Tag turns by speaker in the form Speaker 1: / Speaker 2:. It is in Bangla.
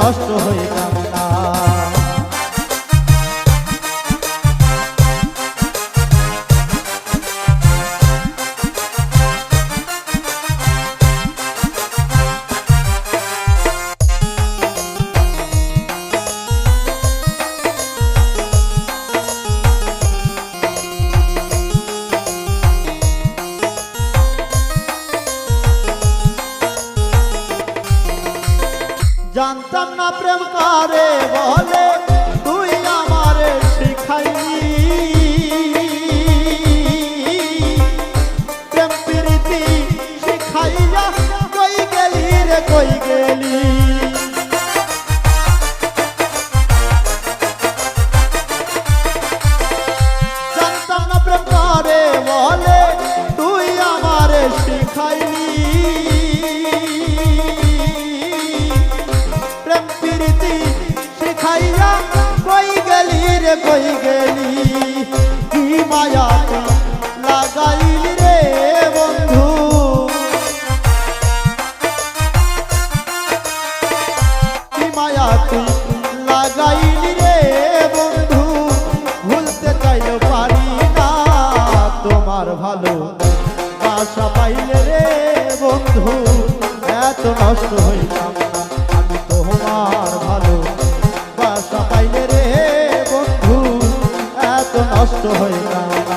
Speaker 1: নষ্ট হইতাম না। জানতাম না প্রেম কারে বলে, তুই আমারে শিখাইলি। প্রেম প্রীতি শিখাইয়া কই গেলি রে কই গেলি। জানতাম না প্রেম কারে বলে, তুই আমারে শিখাইলি। শিখাইয়া কই গেলি রে কই গেলি। কি মায়া লাগাইলি রে বন্ধু, কি মায়া তুই লাগাইলি রে বন্ধু। ভুলতে চাইলেও পারি না তোমার ভালো বাসা পাইলে রে বন্ধু। এত নষ্ট হইলাম না আমি তোমার ভালো বাসা পাইলে রে বন্ধু, এত নষ্ট হইলাম।